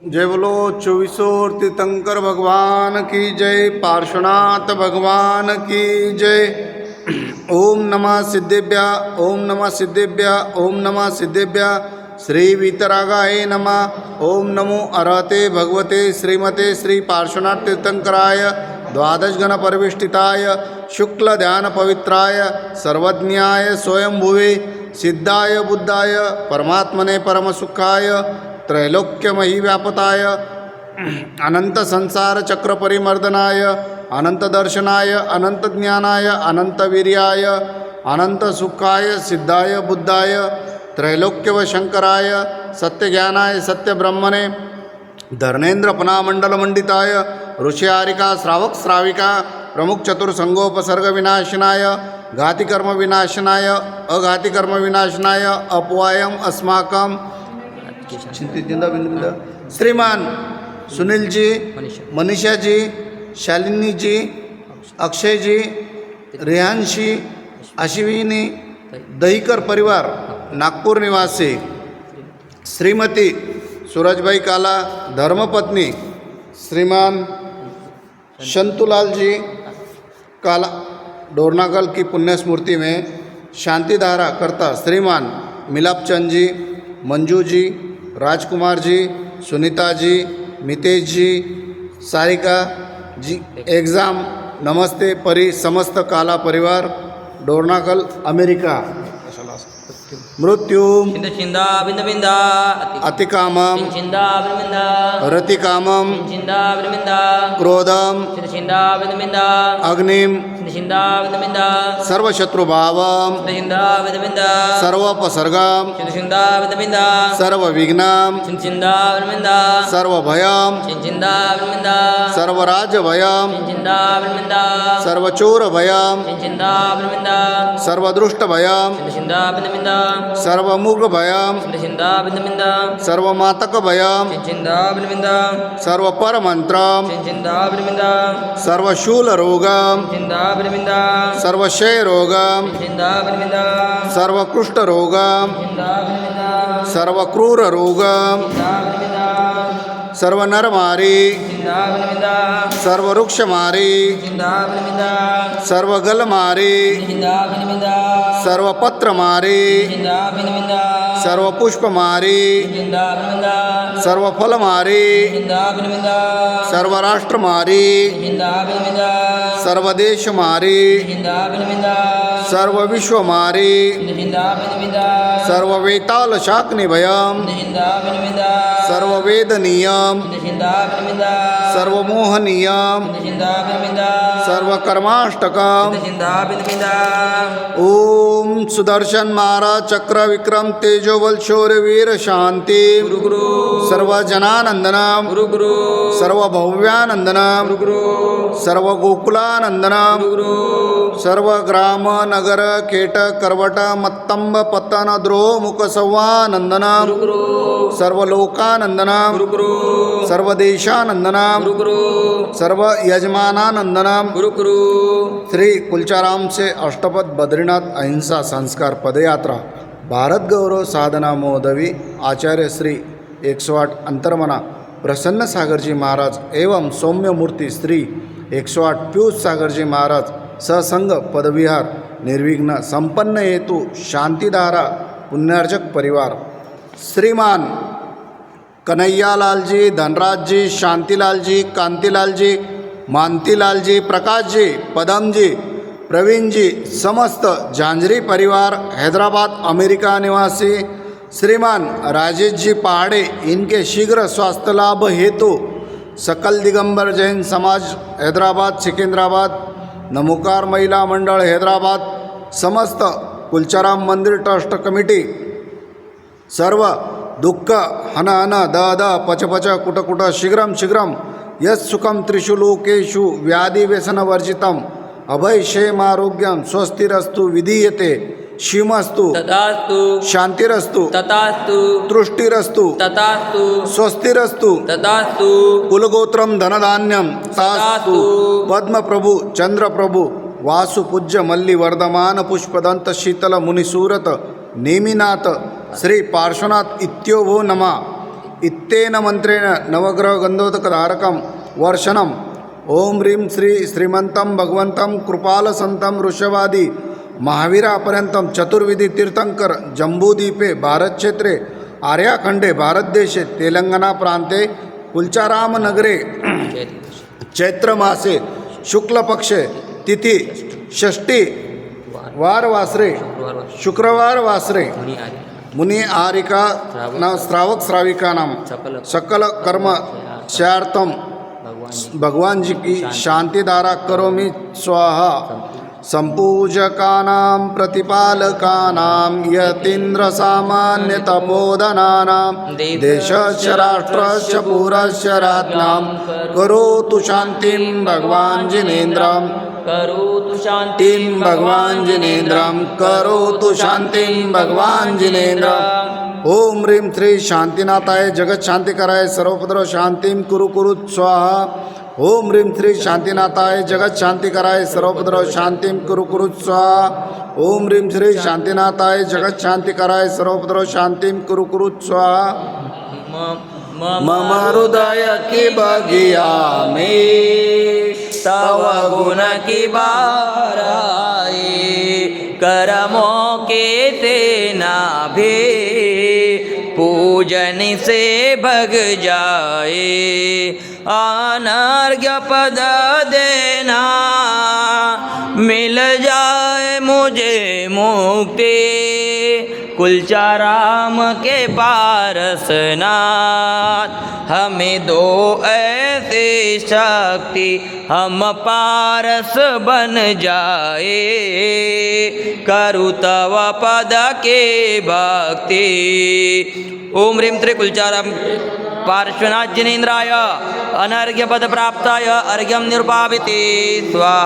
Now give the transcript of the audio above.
जय बोलो चौबीसों तीर्थंकर भगवान की जय। पार्श्वनाथ भगवान की जय। ओम नमः सिद्धेभ्य, ओम नमः सिद्धेभ्य, ओम नमः सिद्धेभ्य। श्री वीतरागाय नमः। ओम नमो अरहते भगवते श्रीमते श्री पार्श्वनाथ तीर्थंकराय द्वादश गण परिवेष्टिताय शुक्ल ध्यान पवित्राय सर्वज्ञाय स्वयंभुवे सिद्धाय बुद्धाय परमात्मने परमसुखाय त्रैलोक्यमही व्यापताय अनंत संसार चक्र परिमर्दनाय अनंत दर्शनाय अनंत ज्ञानाय अनंत वीर्याय अनंत सुखाय सिद्धाय बुद्धाय त्रैलोक्य व शंकराय सत्य ज्ञानाय सत्य ब्रह्मणे धर्मेंद्र पनामंडल मंडिताय ऋषियारिका श्रावक श्राविका प्रमुख चतुर्संगोपसर्ग विनाशनाय घातिकर्म विनाशनाय अघातिकर्म विनाशनाय अपवायम अस्माकं श्रीमान सुनील जी, मनीषा जी, शालिनी जी, अक्षय जी, रेहानशी, अश्विनी दहीकर परिवार नागपूर निवासी, श्रीमती सूरजभाई काला धर्मपत्नी श्रीमान शंतुलाल जी काला डोरनागल की पुण्य स्मृति में शांतिधारा करता श्रीमान मिलापचंद जी, मंजू जी, राजकुमार जी, सुनीता जी, मितेश जी, सारिका जी एग्ज़ाम नमस्ते परी समस्त काला परिवार डोरनागल अमेरिका। मृत्यु चिंदा बिंद बिंदा अतिकामम चिंदा बिंद बिंदा रतिकामम चिंदा बिंद बिंदा क्रोधम चिंदा बिंद बिंदा अग्निम चिंदा बिंद बिंदा सर्वशत्रुभावम चिंदा बिंद बिंदा सर्वोपसर्गम चिंदा बिंद बिंदा सर्वविघ्नम चिंदा बिंद बिंदा सर्वभयम चिंदा बिंद बिंदा सर्वराज्यभयम चिंदा बिंद बिंदा सर्वचोरभयम चिंदा बिंद बिंदा सर्वदृष्टभयम चिंदा बिंद बिंदा सर्वमूर्खभयम चिंदा बिंद बिंदा सर्वमातकभयम चिंदा बिंद बिंदा सर्वपरमंत्रम चिंदा बिंद बिंदा सर्वशूलरोगम चिंदा बिंद बिंदा सर्वक्षयरोगम चिंदा बिंद बिंदा सर्वकुष्ठरोगम चिंदा बिंद बिंदा सर्वक्रूररोगम चिंदा बिंद बिंदा सर्वनरमारी चिंदा बिंद बिंदा सर्ववृक्षमारी चिंदा बिंद बिंदा सर्वगलमारी चिंदा बिंद बिंदा सर्वपत्रमारी चिंदा बिंद बिंदा सर्वपुष्पमारी चिंदा बिंद बिंदा सर्वफलमारी चिंदा बिंद बिंदा सर्वराष्ट्रमारी चिंदा बिंद बिंदा सर्वदेशमारी चिंदा बिंद बिंदा सर्वविश्वमारी चिंदा बिंद बिंदा सर्ववेताल शाक्निभयम चिंदा बिंद बिंदा सर्ववेदनीयम चिंदा बिंद बिंदा सर्वमोहनीयम चिंदा बिंद बिंदा सर्वकर्माष्टकम चिंदा बिंद बिंदा ओम सुदर्शन महाराज चक्र विक्रम तेजोबल शौर्य वीर शांति गुरु गुरु सर्व जनानंदनम गुरु गुरु सर्व भव्यानंदनम गुरु सर्व गोकुलानंदनम गुरु सर्व ग्राम नगर केट करवट मत्तंब पतन द्रोह मुख संवानंदनम गुरु सर्व लोकानंदनम गुरु सर्व देशानंदनम गुरु सर्व यजमानानंदनम गुरु गुरु श्री कुलचाराम से अष्टपद बद्रीनाथ अहिंसा संस्कार पदयात्रा भारत गौरव साधना मोदवी आचार्य श्री 108 अंतर्मना प्रसन्न सागरजी महाराज एवं सौम्य मूर्ति श्री 108 पीयूष सागरजी महाराज ससंग पदविहार निर्विघ्न संपन्न हेतु शांतिधारा पुण्यार्जक परिवार श्रीमान कन्हैयालाल जी, धनराज जी, शांतिलाल जी, कांतिलाल जी, मानतीलाल जी, प्रकाश जी, पदम जी, प्रवीण जी, समस्त झांझरी परिवार हैदराबाद अमेरिका निवासी श्रीमान राजेश जी पहाड़े इनके शीघ्र स्वास्थ्य लाभ हेतु सकल दिगंबर जैन समाज हैदराबाद सिकंदराबाद नमोकार महिला मंडल हैदराबाद समस्त कुलचाराम मंदिर ट्रस्ट कमिटी सर्व दुःख हन हन द द पच पच कुट कुट शीघ्रम शीघ्रम यत्सुखम त्रिषु लोकेषु व्याधि व्यसन वर्जितम अभय क्षेमारोग्यम स्वस्तिरस्तु विधीयते शिमस्तु तथास्तु शांतिरस्तु तथास्तु तुष्टिरस्तु तथास्तु स्वस्तिरस्तु तथास्तु कुलगोत्रम धनधान्यम तास्तु पद्मप्रभु चंद्रप्रभु वासुपूज्य मल्ली वर्धमान पुष्पदंत शीतल मुनिसूरत नेमिनाथ श्री पार्श्वनाथ इत्योभो नमा इत्तेन मंत्रेण नवग्रह गंधोदकधारकं वर्षणम् ओम ह्रीं श्री श्रीमंतं भगवंतं कृपालसंतं वृषभादि महावीरापर्यंतं चतुर्विधि तीर्थंकर जम्बूद्वीपे भारतक्षेत्रे आर्याखंडे भारतदेशे तेलंगाना प्रान्ते कुलचाराम नगरे चैत्रमासे शुक्लपक्षे तिथि षष्ठी वारवासरे शुक्रवार वासरे मुनि आरिका न श्रावक श्राविकानां सकल कर्म स्यार्थम भगवान जी की शांतिधारा करोमि स्वाहा संपूजकानां प्रतिपालकानां यतीन्द्र सामान्य तपोधनानां देशस्य राष्ट्रस्य पुरस्य राज्ञां करोतु शान्तिं भगवान जिनेन्द्रं करोतु शान्तिं भगवान जिनेन्द्रं करोतु शान्तिं भगवान जिनेन्द्रं ओम ह्रीं श्री शांतिनाथाय जगत शांति कराय सर्वपद्र शांतिं कुरु कुरु स्वाहा ओम ह्रीं श्री शांतिनाथाय जगत शांति कराय सर्वपद्र शांतिं कुरु कुरु स्वाहा ओम ह्रीं श्री शांतिनाथाय जगत शांति कराय सर्वपद्र शांतिं कुरु कुरु स्वाहा मम हृदय की बगिया में तव गुण की बाराए करमों के तेना भी पूजन से भग जाए अनर्घ्य पद देना मिल जाए मुझे मुक्ति कुलचाराम के पारसनाथ हमें दो ऐसी शक्ति हम पारस बन जाए करु तव पद के भक्ति ओम ह्रीं श्री कुलचाराम पार्श्वनाथ जिनेन्द्राय अनर्घ्य पद प्राप्ताय अर्घ्यम निरुपाविते स्वाहा।